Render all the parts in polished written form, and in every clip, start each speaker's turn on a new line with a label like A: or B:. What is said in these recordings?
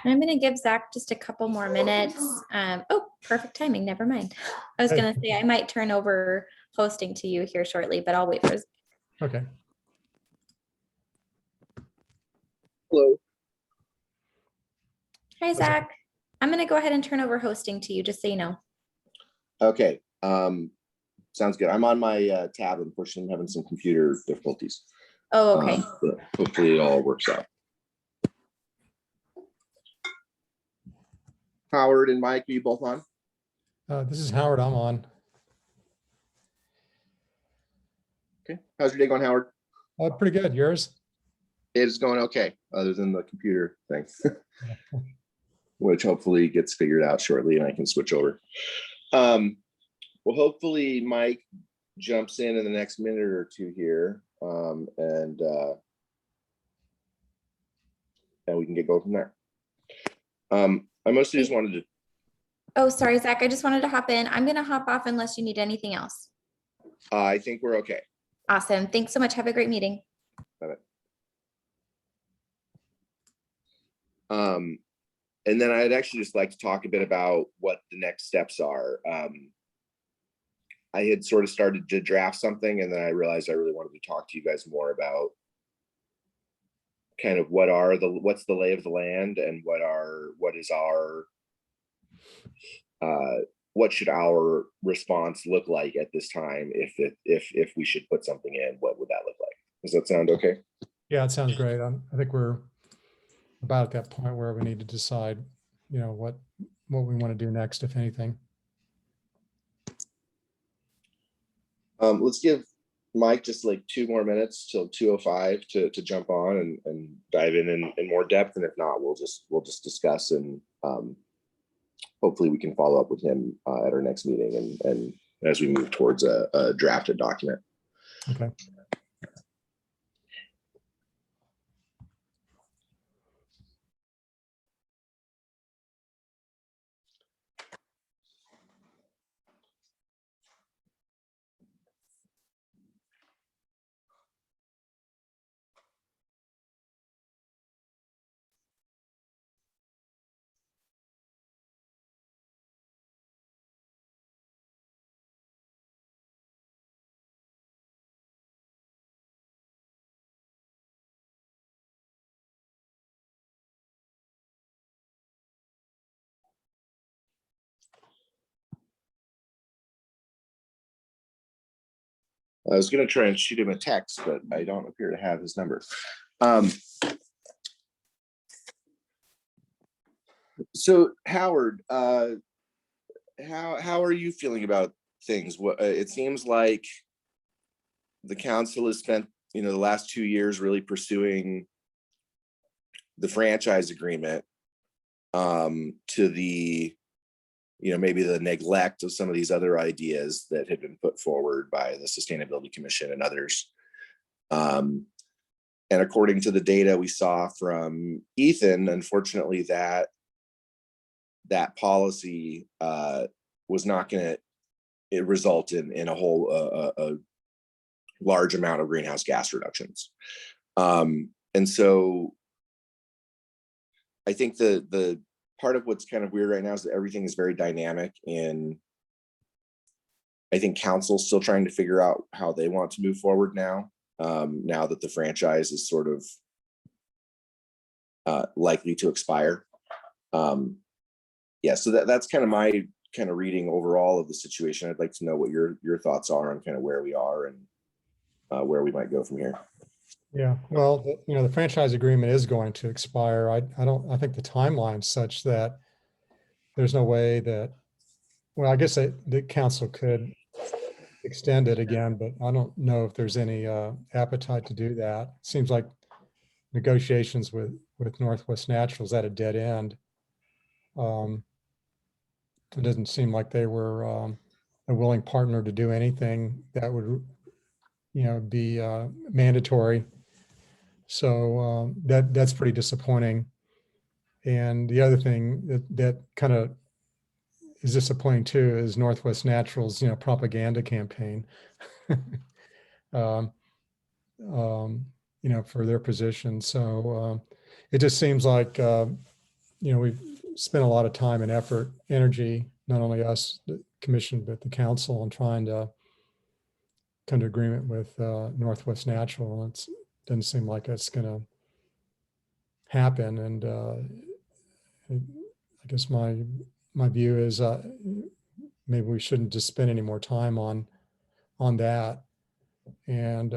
A: I'm going to give Zach just a couple more minutes. Oh, perfect timing. Never mind. I was
B: Hey.
A: going to say I might turn over hosting to you here shortly, but I'll wait for.
B: Okay.
C: Hello.
A: Hi, Zach. I'm going to go ahead and turn over hosting to you, just so you know.
C: Okay. Sounds good. I'm on my tab. Unfortunately, I'm having some computer difficulties.
A: Oh, okay.
C: But hopefully it all works out. Howard and Mike, are you both on?
B: This is Howard. I'm on.
C: Okay. How's your day going, Howard?
B: Pretty good. Yours?
C: It's going okay, other than the computer thing, which hopefully gets figured out shortly and I can switch over. Well, hopefully Mike jumps in the next minute or two here, and we can get going from there. I mostly just wanted to.
A: Oh, sorry, Zach. I just wanted to hop in. I'm going to hop off unless you need anything else.
C: I think we're okay.
A: Awesome. Thanks so much. Have a great meeting.
C: Bye-bye. And then I'd actually just like to talk a bit about what the next steps are. I had sort of started to draft something, and then I realized I really wanted to talk to you guys more about kind of what's the lay of the land, and what should our response look like at this time if we should put something in. What would that look like? Does that sound okay?
B: Yeah, it sounds great. I think we're about at that point where we need to decide, what we want to do next, if anything.
C: Let's give Mike just like 2 more minutes till 2:05 to jump on and dive in more depth. And if not, we'll just discuss, and hopefully we can follow up with him at our next meeting and as we move towards a drafted document.
B: Okay.
C: I was going to try and shoot him a text, but I don't appear to have his number. So Howard, how are you feeling about things? It seems like the council has spent, the last 2 years really pursuing the franchise agreement, to the, maybe the neglect of some of these other ideas that had been put forward by the Sustainability Commission and others. And according to the data we saw from Ethan, unfortunately, that policy was not going to result in a whole a large amount of greenhouse gas reductions. And so I think the part of what's kind of weird right now is that everything is very dynamic, and I think council's still trying to figure out how they want to move forward now, now that the franchise is sort of likely to expire. Yeah, so that's kind of my kind of reading overall of the situation. I'd like to know what your thoughts are on kind of where we are and where we might go from here.
B: Yeah, well, the franchise agreement is going to expire. I think the timeline's such that there's no way that, well, I guess the council could extend it again, but I don't know if there's any appetite to do that. It seems like negotiations with Northwest Naturals at a dead end. It doesn't seem like they were a willing partner to do anything that would, be mandatory. So that's pretty disappointing. And the other thing that kind of is disappointing too is Northwest Naturals, propaganda campaign, for their position. So it just seems like we've spent a lot of time and effort, energy, not only us, the commission, but the council, on trying to come to agreement with Northwest Natural. And it doesn't seem like it's going to happen. And I guess my view is maybe we shouldn't just spend any more time on that, and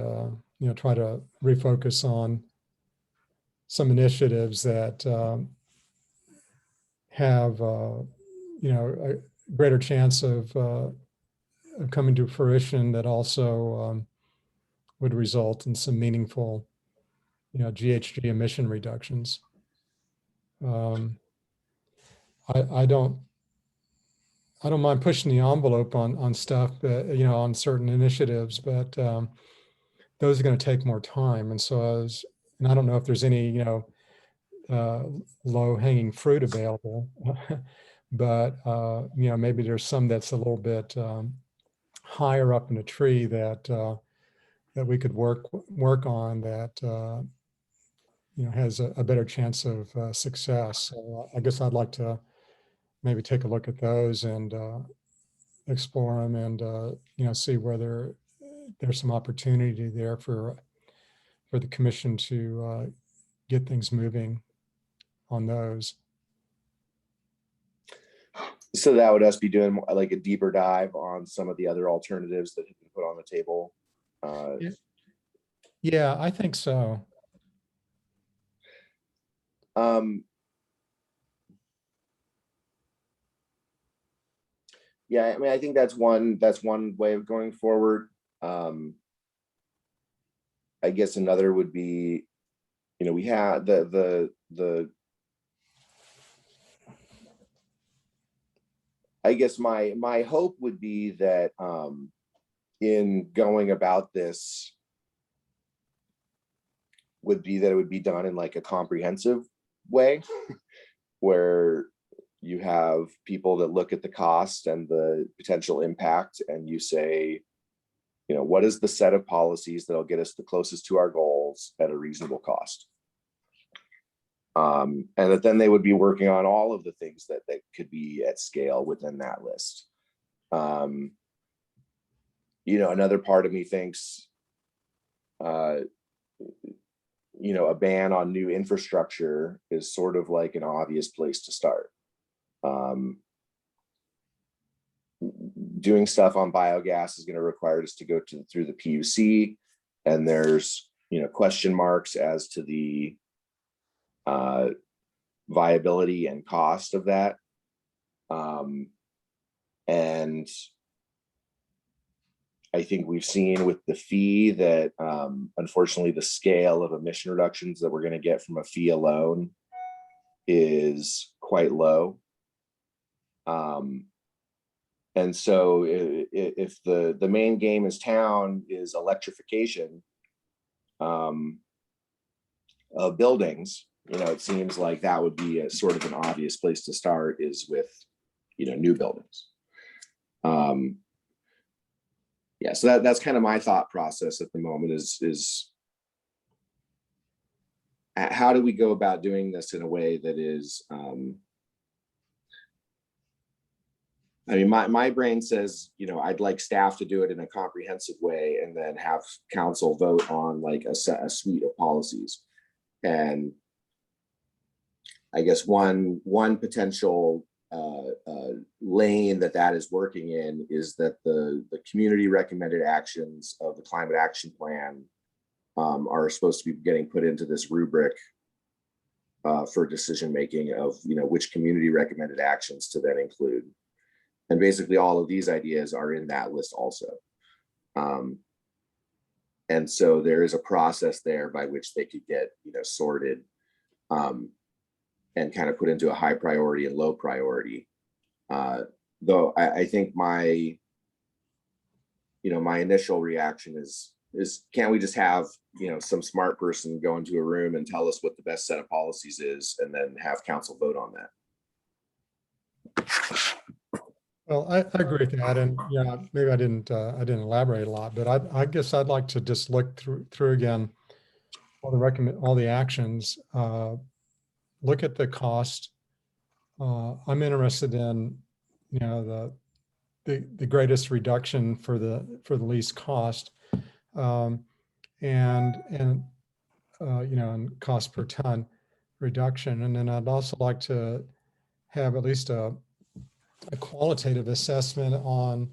B: try to refocus on some initiatives that have a greater chance of coming to fruition, that also would result in some meaningful GHG emission reductions. I don't mind pushing the envelope on stuff, on certain initiatives, but those are going to take more time. And so and I don't know if there's any, low hanging fruit available, but maybe there's some that's a little bit higher up in a tree that we could work on, that has a better chance of success. So I guess I'd like to maybe take a look at those and explore them, and see whether there's some opportunity there for the commission to get things moving on those.
C: So that would us be doing like a deeper dive on some of the other alternatives that have been put on the table.
B: Yeah, I think so.
C: Yeah, I mean, I think that's one way of going forward. I guess another would be, we had I guess my hope would be that in going about this would be that it would be done in like a comprehensive way, where you have people that look at the cost and the potential impact, and you say, what is the set of policies that'll get us the closest to our goals at a reasonable cost? And that then they would be working on all of the things that could be at scale within that list. Another part of me thinks, a ban on new infrastructure is sort of like an obvious place to start. Doing stuff on biogas is going to require us to go through the PUC, and there's question marks as to the viability and cost of that. And I think we've seen with the fee that unfortunately the scale of emission reductions that we're going to get from a fee alone is quite low. And so if the main game is town is electrification of buildings, it seems like that would be a sort of an obvious place to start, is with new buildings. Yeah, so that's kind of my thought process at the moment, is how do we go about doing this in a way that is I mean, my brain says, I'd like staff to do it in a comprehensive way, and then have council vote on like a suite of policies. And I guess one potential lane that is working in is that the community recommended actions of the climate action plan are supposed to be getting put into this rubric for decision making of which community recommended actions to then include. And basically all of these ideas are in that list also. And so there is a process there by which they could get sorted and kind of put into a high priority and low priority. Though I think my initial reaction is can't we just have some smart person go into a room and tell us what the best set of policies is, and then have council vote on that?
B: Well, I agree with that, and yeah, maybe I didn't elaborate a lot, but I guess I'd like to just look through again all the actions, look at the cost I'm interested in, the greatest reduction for the least cost, and and cost per ton reduction. And then I'd also like to have at least a qualitative assessment on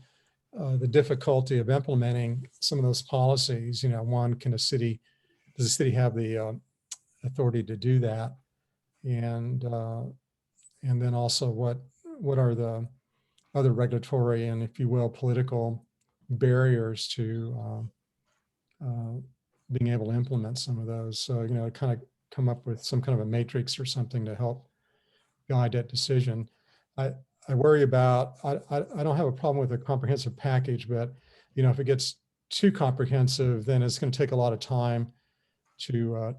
B: the difficulty of implementing some of those policies. One, does the city have the authority to do that? And then also what are the other regulatory and, if you will, political barriers to being able to implement some of those? So, kind of come up with some kind of a matrix or something to help guide that decision. I worry about, I don't have a problem with a comprehensive package, but, if it gets too comprehensive, then it's going to take a lot of time to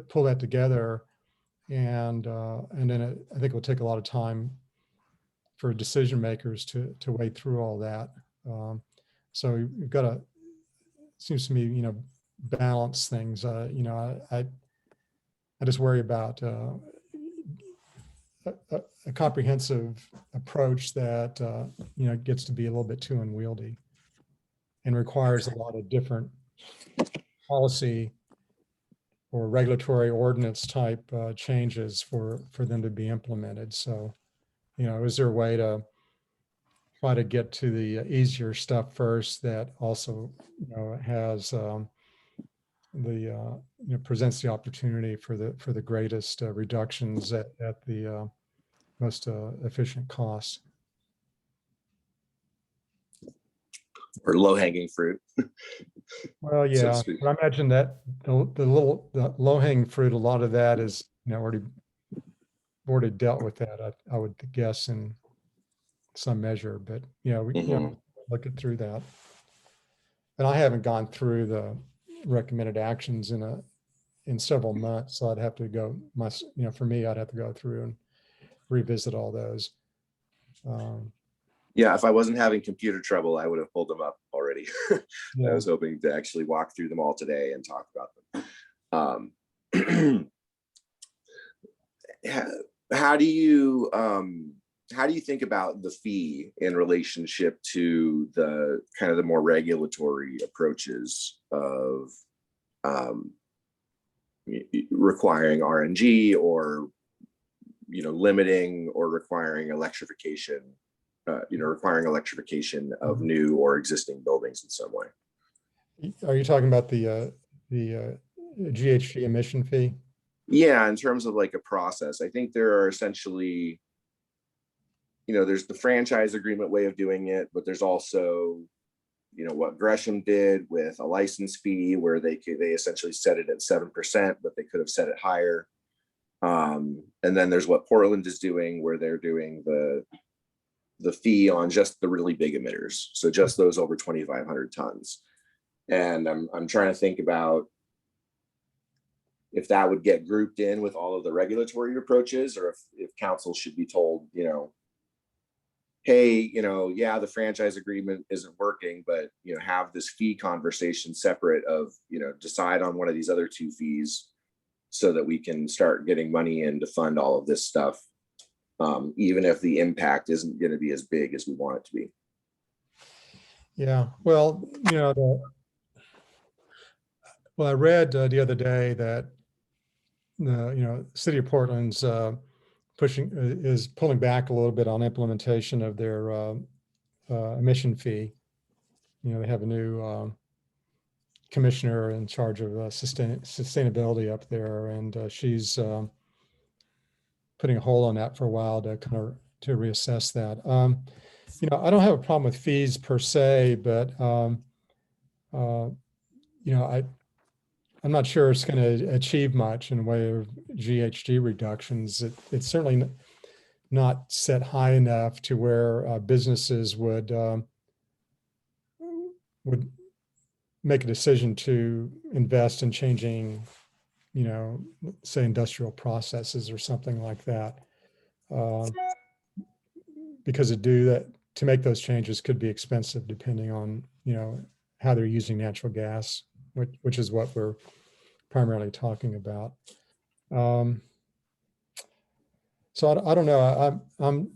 B: pull that together. And then I think it will take a lot of time for decision makers to wade through all that. So you've got to, seems to me, balance things. I just worry about a comprehensive approach that gets to be a little bit too unwieldy and requires a lot of different policy or regulatory ordinance type changes for them to be implemented. So, is there a way to try to get to the easier stuff first that also, has presents the opportunity for the greatest reductions at the most efficient cost?
C: Or low-hanging fruit.
B: Well, yeah, but I imagine that the low-hanging fruit, a lot of that is already dealt with that. I would guess in some measure, but we look it through that. And I haven't gone through the recommended actions in several months, so I'd have to go. For me, I'd have to go through and revisit all those.
C: Yeah, if I wasn't having computer trouble, I would have pulled them up already.
B: Yeah.
C: I was hoping to actually walk through them all today and talk about them. How do you think about the fee in relationship to the kind of the more regulatory approaches of requiring RNG or limiting or requiring electrification? Requiring electrification of new or existing buildings in some way.
B: Are you talking about the GHG emission fee?
C: Yeah, in terms of like a process, I think there are essentially, there's the franchise agreement way of doing it, but there's also, what Gresham did with a license fee where they essentially set it at 7%, but they could have set it higher. And then there's what Portland is doing, where they're doing the fee on just the really big emitters. So just those over 2,500 tons. And I'm trying to think about if that would get grouped in with all of the regulatory approaches, or if council should be told, hey, yeah, the franchise agreement isn't working, but, have this fee conversation separate of, decide on one of these other two fees so that we can start getting money in to fund all of this stuff. Even if the impact isn't going to be as big as we want it to be.
B: Yeah, well, I read the other day that the city of Portland's is pulling back a little bit on implementation of their emission fee. They have a new commissioner in charge of sustainability up there, and she's putting a hold on that for a while to reassess that. I don't have a problem with fees per se, but I'm not sure it's going to achieve much in the way of GHG reductions. It's certainly not set high enough to where businesses would make a decision to invest in changing, say industrial processes or something like that. Because to make those changes could be expensive depending on, how they're using natural gas, which is what we're primarily talking about. So I don't know. I'm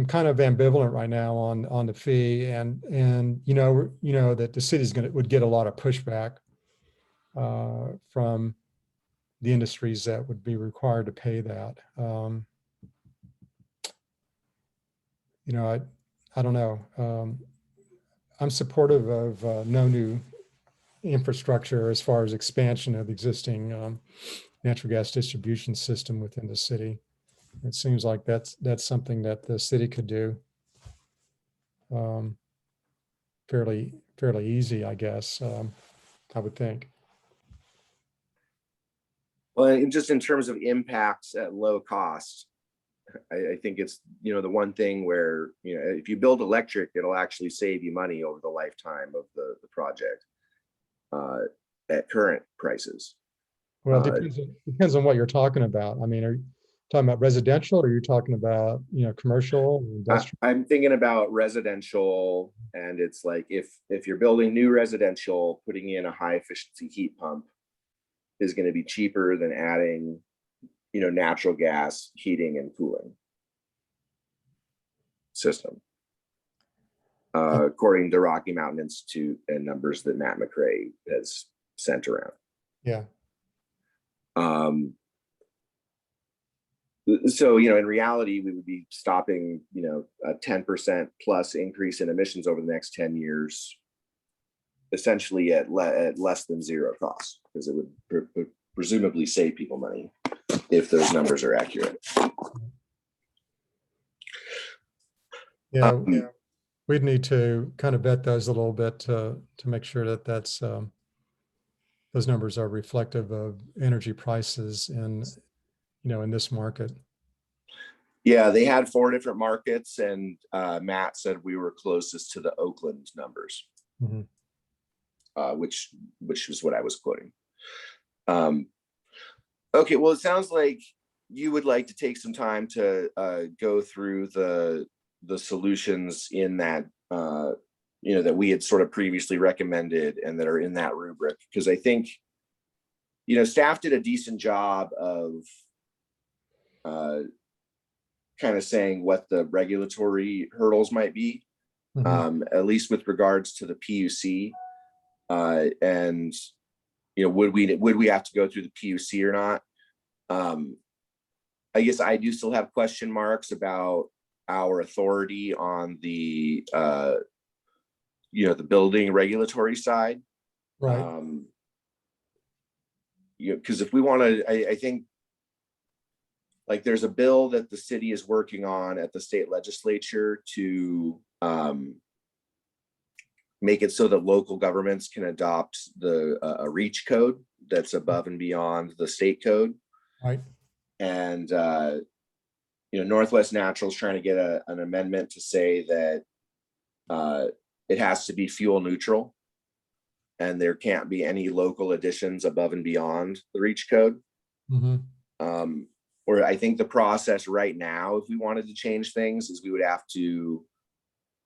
B: kind of ambivalent right now on the fee, and you know that the city's would get a lot of pushback from the industries that would be required to pay that. You know, I don't know. I'm supportive of no new infrastructure as far as expansion of existing natural gas distribution system within the city. It seems like that's something that the city could do fairly easy, I guess. I would think.
C: Well, and just in terms of impacts at low cost, I think it's, the one thing where, if you build electric, it'll actually save you money over the lifetime of the project at current prices.
B: Well, it depends on what you're talking about. I mean, are you talking about residential, or are you talking about, commercial, industrial?
C: I'm thinking about residential, and it's like if you're building new residential, putting in a high efficiency heat pump is going to be cheaper than adding, natural gas heating and cooling system, according to Rocky Mountain Institute and numbers that Matt McRae has sent around.
B: Yeah.
C: So, in reality, we would be stopping, a 10% plus increase in emissions over the next 10 years, essentially at less than zero cost, because it would presumably save people money if those numbers are accurate.
B: Yeah, we'd need to kind of vet those a little bit to make sure that those numbers are reflective of energy prices in this market.
C: Yeah, they had 4 different markets, and Matt said we were closest to the Oakland numbers, which was what I was quoting. Okay, well, it sounds like you would like to take some time to go through the solutions in that that we had sort of previously recommended and that are in that rubric, because I think staff did a decent job of kind of saying what the regulatory hurdles might be, at least with regards to the PUC, and would we have to go through the PUC or not? I guess I do still have question marks about our authority on the the building regulatory side,
B: right?
C: Because if we want to, I think, like, there's a bill that the city is working on at the state legislature to make it so that local governments can adopt a REACH code that's above and beyond the state code.
B: Right.
C: And Northwest Natural is trying to get an amendment to say that it has to be fuel neutral, and there can't be any local additions above and beyond the REACH code. Or I think the process right now, if we wanted to change things, is we would have to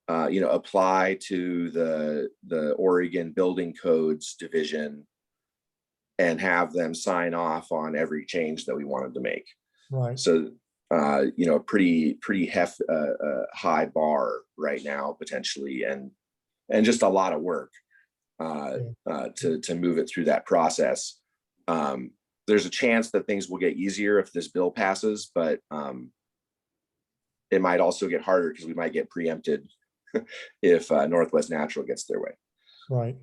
C: apply to the Oregon Building Codes Division and have them sign off on every change that we wanted to make.
B: Right.
C: So pretty high bar right now, potentially, and just a lot of work to move it through that process. There's a chance that things will get easier if this bill passes, but it might also get harder because we might get preempted if Northwest Natural gets their way.
B: Right.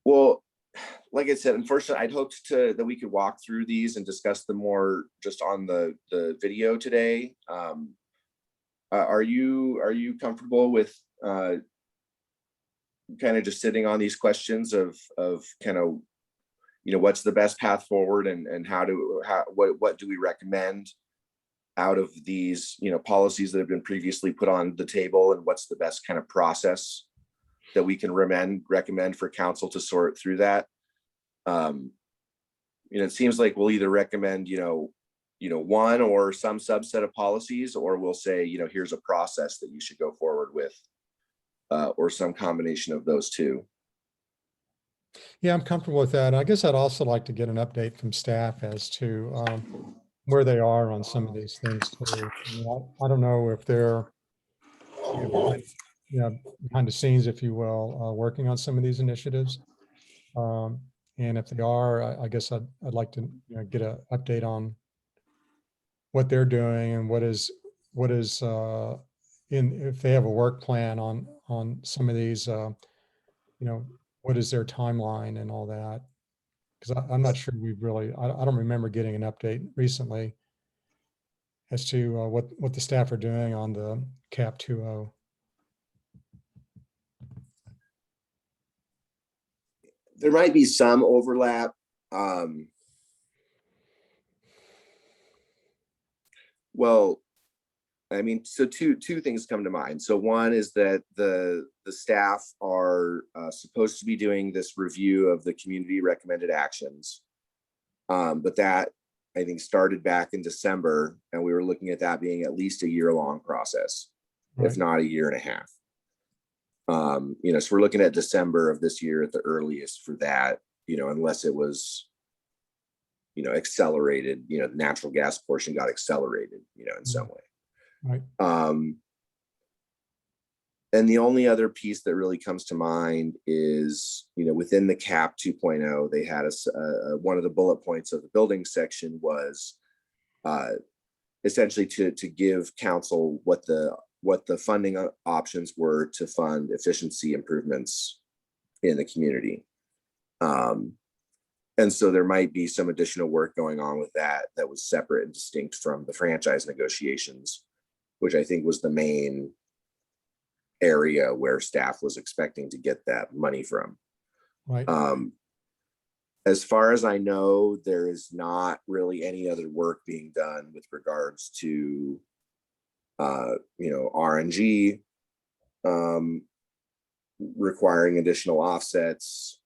C: Well, like I said, unfortunately, I'd hoped that we could walk through these and discuss them more just on the video today. Are you comfortable with kind of just sitting on these questions of kind of what's the best path forward, and what do we recommend out of these policies that have been previously put on the table, and what's the best kind of process that we can recommend for council to sort through that? It seems like we'll either recommend one or some subset of policies, or we'll say here's a process that you should go forward with, or some combination of those two.
B: Yeah, I'm comfortable with that. I guess I'd also like to get an update from staff as to where they are on some of these things too. I don't know if they're, behind, behind the scenes, if you will, working on some of these initiatives. Um, and if they are, I guess I'd like to get an update on what they're doing and what is if they have a work plan on some of these, what is their timeline and all that. Because I'm not sure we've really, I don't remember getting an update recently as to what the staff are doing on the CAP 2.0.
C: There might be some overlap. Um, well, I mean, so two things come to mind. So one is that the staff are supposed to be doing this review of the community recommended actions, but that I think started back in December, and we were looking at that being at least a year-long process, if
B: Right.
C: not a year and a half. So we're looking at December of this year at the earliest for that, unless it was, accelerated, the natural gas portion got accelerated, in some way.
B: Right.
C: And the only other piece that really comes to mind is, within the CAP 2.0, they had one of the bullet points of the building section was essentially to give council what the funding options were to fund efficiency improvements in the community. And so there might be some additional work going on with that was separate and distinct from the franchise negotiations, which I think was the main area where staff was expecting to get that money from.
B: Right.
C: As far as I know, there is not really any other work being done with regards to RNG requiring additional offsets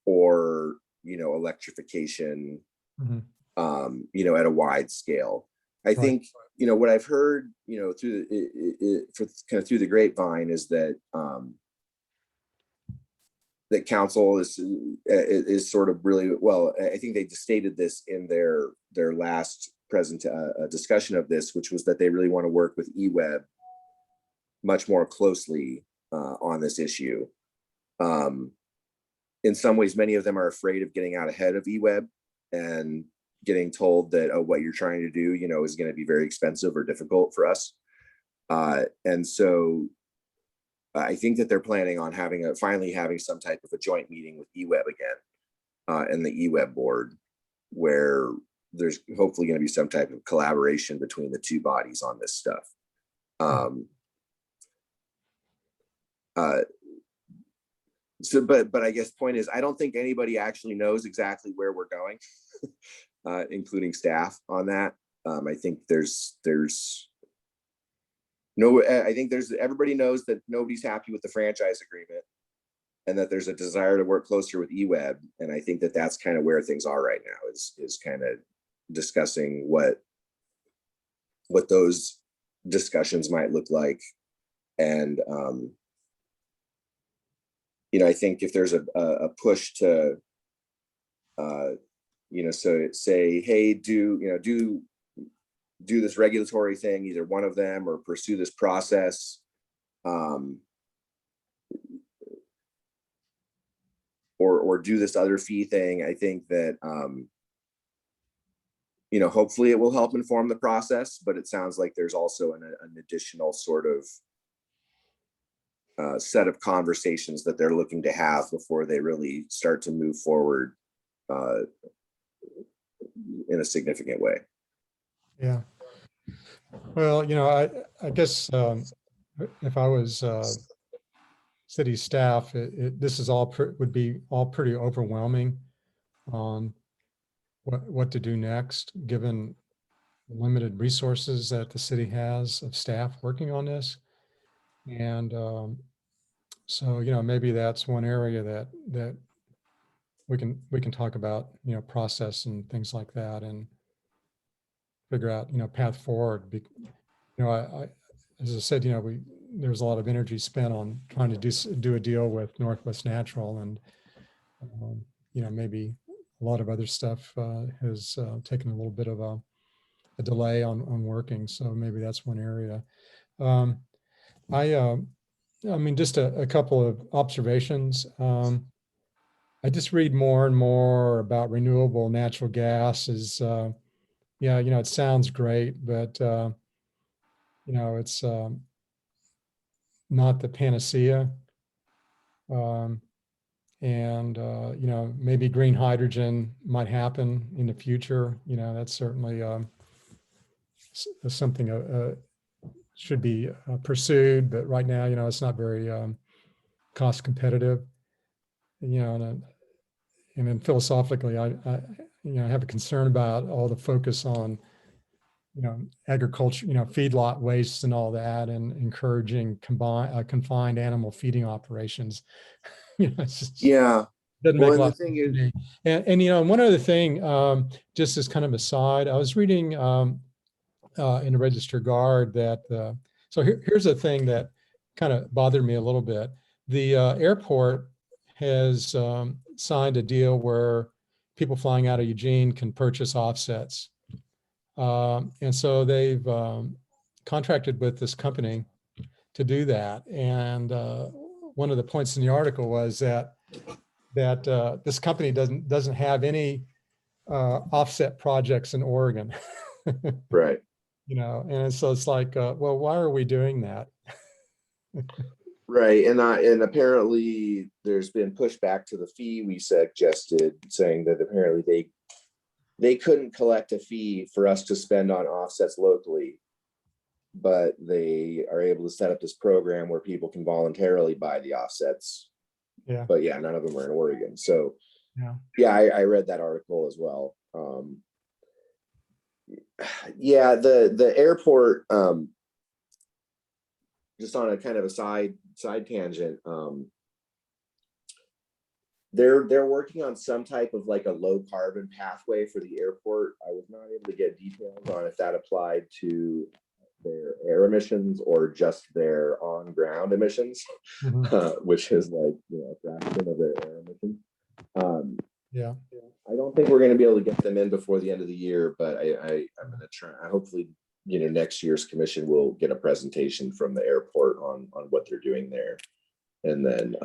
C: or electrification
B: Mhm.
C: At a wide scale. I think what I've heard through through the grapevine is that that council is sort of really well. I think they just stated this in their last discussion of this, which was that they really want to work with eWeb much more closely on this issue. In some ways, many of them are afraid of getting out ahead of eWeb and getting told that what you're trying to do, is going to be very expensive or difficult for us. And so I think that they're planning on finally having some type of a joint meeting with eWeb again and the eWeb board, where there's hopefully going to be some type of collaboration between the two bodies on this stuff. But I guess point is, I don't think anybody actually knows exactly where we're going, including staff on that. I think everybody knows that nobody's happy with the franchise agreement and that there's a desire to work closer with eWeb. And I think that that's kind of where things are right now is kind of discussing what those discussions might look like. And, I think if there's a push to, so say, hey, do this regulatory thing, either one of them, or pursue this process. Or do this other fee thing. I think that, hopefully it will help inform the process, but it sounds like there's also an additional sort of set of conversations that they're looking to have before they really start to move forward in a significant way.
B: Yeah. Well, I guess if I was city staff, this is would be all pretty overwhelming on what to do next, given limited resources that the city has of staff working on this. And so, maybe that's one area that we can talk about, process and things like that, and figure out, path forward. as I said, there's a lot of energy spent on trying to do a deal with Northwest Natural, and maybe a lot of other stuff has taken a little bit of a delay on working. So maybe that's one area. I mean, just a couple of observations. I just read more and more about renewable natural gas. It sounds great, but it's not the panacea. And maybe green hydrogen might happen in the future. That's certainly something should be pursued, but right now, it's not very cost competitive. And then philosophically, I have a concern about all the focus on agriculture, feedlot waste and all that, and encouraging confined animal feeding operations. It's just,
C: Yeah.
B: doesn't make a
C: Well,
B: lot
C: and the
B: of
C: thing
B: sense to
C: is,
B: me. And one other thing, just as kind of aside, I was reading in the Register Guard that so here's a thing that kind of bothered me a little bit. The airport has signed a deal where people flying out of Eugene can purchase offsets. And so they've contracted with this company to do that. And one of the points in the article was that this company doesn't have any offset projects in Oregon.
C: right.
B: And so it's like, well, why are we doing that?
C: Right. And apparently there's been pushback to the fee we suggested, saying that apparently they couldn't collect a fee for us to spend on offsets locally, but they are able to set up this program where people can voluntarily buy the offsets.
B: Yeah.
C: But yeah, none of them are in Oregon. So
B: yeah,
C: I read that article as well. Yeah, the airport, just on a kind of a side tangent, they're working on some type of like a low carbon pathway for the airport. I was not able to get details on if that applied to their air emissions or just their on ground emissions, which is like a fraction of their air emissions.
B: Yeah.
C: I don't think we're going to be able to get them in before the end of the year, but I'm going to try. Hopefully, next year's commission will get a presentation from the airport on what they're doing there, and then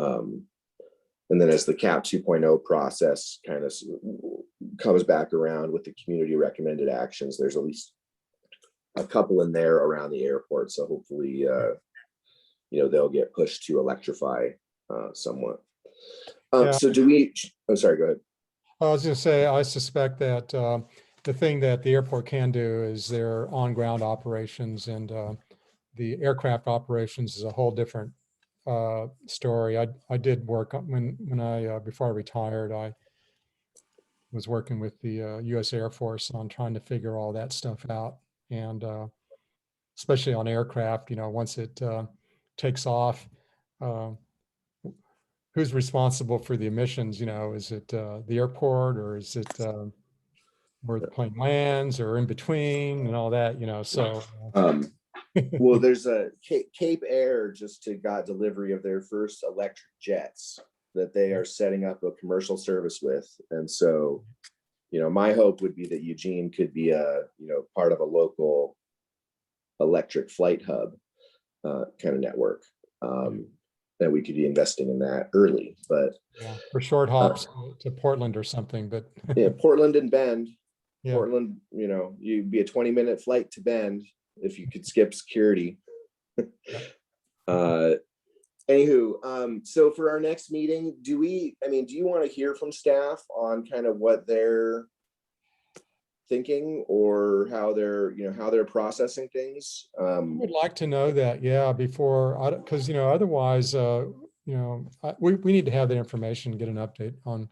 C: as the CAP 2.0 process kind of comes back around with the community recommended actions, there's at least a couple in there around the airport. So hopefully, they'll get pushed to electrify somewhat. So do we? Oh, sorry. Go ahead.
B: I was going to say, I suspect that the thing that the airport can do is their on-ground operations, and the aircraft operations is a whole different story. I did work when I before I retired, I was working with the U.S. Air Force on trying to figure all that stuff out, and especially on aircraft, once it takes off, who's responsible for the emissions? Is it the airport, or is it where the plane lands, or in between, and all that? So.
C: Well, there's a Cape Air just got delivery of their first electric jets that they are setting up a commercial service with, and so, my hope would be that Eugene could be a part of a local electric flight hub kind of network. That we could be investing in that early, but
B: for short hops to Portland or something. But
C: Portland and Bend. Portland, you'd be a 20-minute flight to Bend if you could skip security. Anywho, so for our next meeting, do you want to hear from staff on kind of what they're thinking, or how they're processing things?
B: I would like to know that, before, because otherwise, we need to have the information, get an update on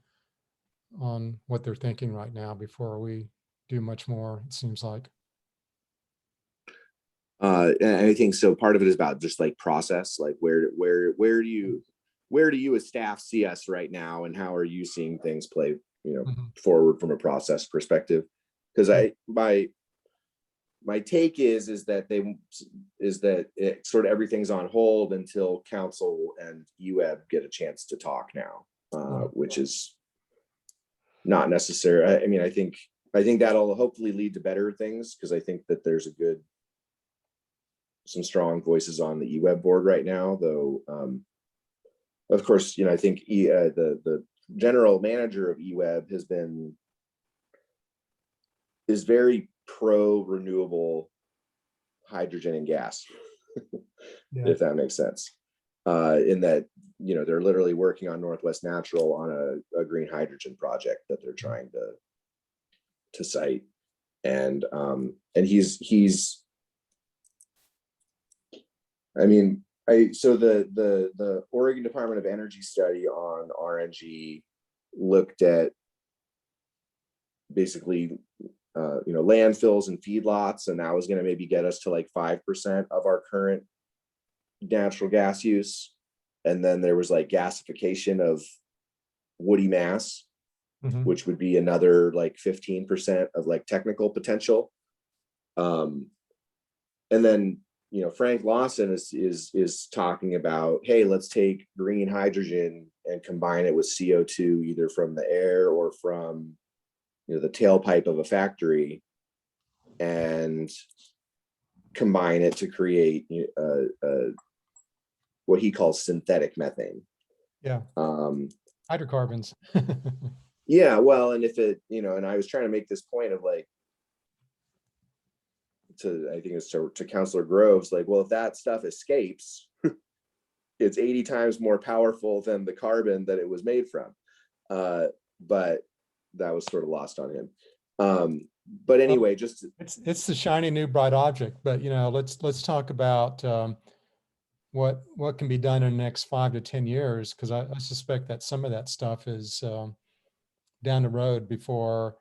B: what they're thinking right now before we do much more, it seems like.
C: I think so. Part of it is about just like process, like where do you as staff see us right now, and how are you seeing things play, forward from a process perspective? Because my take is that it sort of everything's on hold until council and UWeb get a chance to talk now, which is not necessary. I mean, I think that'll hopefully lead to better things, because I think that there's some strong voices on the UWeb board right now, though. Of course, I think the general manager of UWeb is very pro renewable hydrogen and gas,
B: Yeah.
C: if that makes sense. In that, they're literally working on Northwest Natural on a green hydrogen project that they're trying to cite. And he's so the Oregon Department of Energy study on RNG looked at basically landfills and feedlots, and that was going to maybe get us to like 5% of our current natural gas use. And then there was like gasification of woody mass, which would be another like 15% of like technical potential. And then Frank Lawson is talking about, hey, let's take green hydrogen and combine it with CO2, either from the air or from the tailpipe of a factory, and combine it to create what he calls synthetic methane.
B: Yeah. Hydrocarbons.
C: Yeah, well, and if it, and I was trying to make this point of like, I think it's to Councilor Groves, like, well, if that stuff escapes, it's 80 times more powerful than the carbon that it was made from. But that was sort of lost on him. But anyway, just
B: it's the shiny new bright object. But let's talk about what can be done in the next 5 to 10 years, because I suspect that some of that stuff is down the road before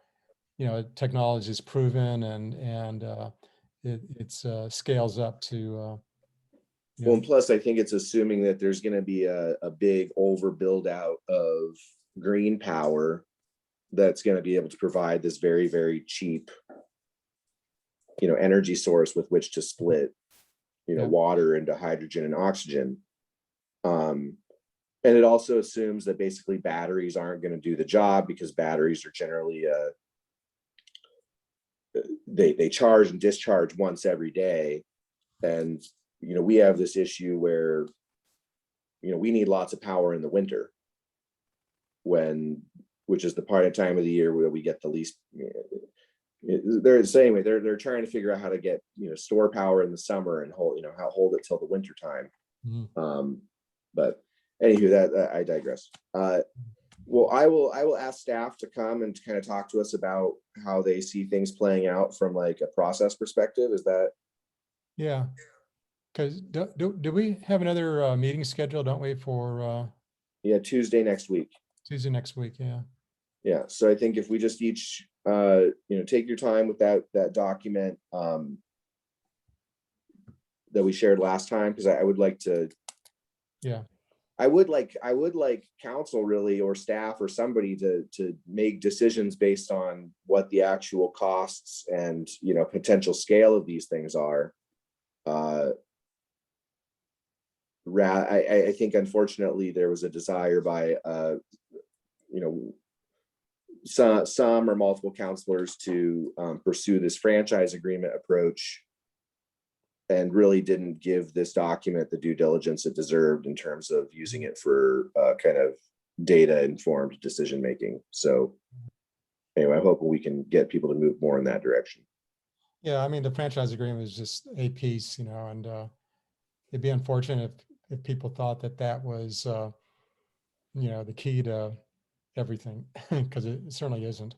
B: technology is proven and it scales up to.
C: Well, and plus, I think it's assuming that there's going to be a big over build out of green power that's going to be able to provide this very, very cheap, energy source with which to split, water into hydrogen and oxygen. And it also assumes that basically batteries aren't going to do the job, because batteries are generally they charge and discharge once every day. And we have this issue where we need lots of power in the winter, which is the part of time of the year where we get the least. They're saying they're trying to figure out how to get store power in the summer and hold it till the winter time. But anywho, that I digress. Well, I will ask staff to come and kind of talk to us about how they see things playing out from like a process perspective. Is that?
B: Yeah. Because do we have another meeting scheduled, don't we, for
C: Yeah, Tuesday next week.
B: Tuesday next week, yeah.
C: Yeah, so I think if we just each take your time with that document that we shared last time, because I would like to.
B: Yeah.
C: I would like council really, or staff or somebody to make decisions based on what the actual costs and potential scale of these things are. I think unfortunately there was a desire by some or multiple counselors to pursue this franchise agreement approach, and really didn't give this document the due diligence it deserved in terms of using it for kind of data informed decision making. So anyway, I hope we can get people to move more in that direction.
B: Yeah, I mean, the franchise agreement is just a piece, and it'd be unfortunate if people thought that was, the key to everything, because it certainly isn't.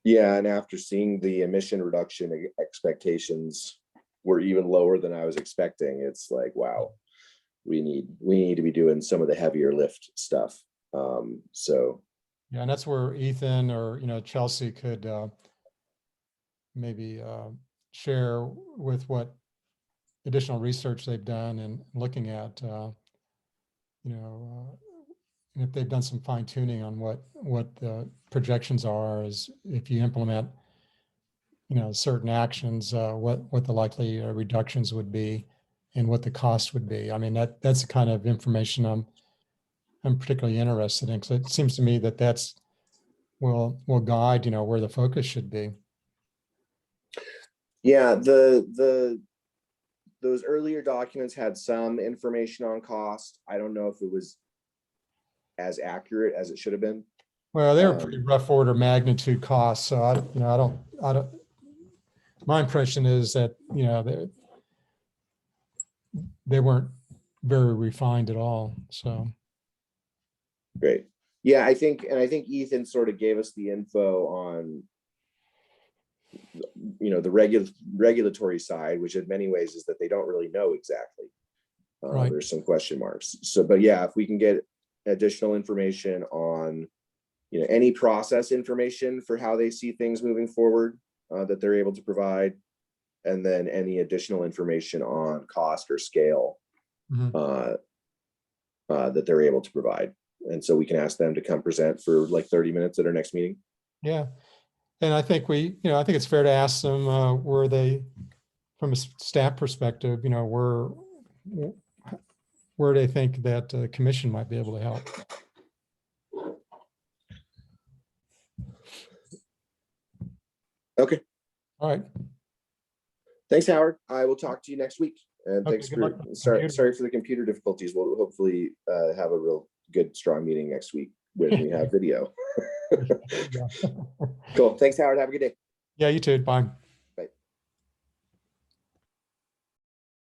C: Yeah, and after seeing the emission reduction expectations were even lower than I was expecting, it's like, wow, we need to be doing some of the heavier lift stuff. So
B: yeah, and that's where Ethan or Chelsea could maybe share with what additional research they've done and looking at if they've done some fine tuning on what the projections are, as if you implement certain actions, what the likely reductions would be and what the cost would be. I mean, that's the kind of information I'm particularly interested in, because it seems to me that will guide, where the focus should be.
C: Yeah, those earlier documents had some information on cost. I don't know if it was as accurate as it should have been.
B: Well, they were pretty rough order magnitude costs. So I don't, my impression is that, they weren't very refined at all. So.
C: Great. Yeah, I think Ethan sort of gave us the info on, the regulatory side, which in many ways is that they don't really know exactly.
B: Right.
C: There's some question marks. So, but yeah, if we can get additional information on, any process information for how they see things moving forward, that they're able to provide, and then any additional information on cost or scale, that they're able to provide. And so we can ask them to come present for like 30 minutes at our next meeting.
B: Yeah. And I think I think it's fair to ask them where they, from a staff perspective, where they think that the commission might be able to help.
C: Okay.
B: All right.
C: Thanks, Howard. I will talk to you next week. And
B: Okay,
C: thanks
B: good
C: for
B: luck with the
C: sorry
B: computer.
C: for the computer difficulties. We'll hopefully have a real good, strong meeting next week when we have video.
B: Yeah.
C: Cool. Thanks, Howard. Have a good day.
B: Yeah, you too. Bye.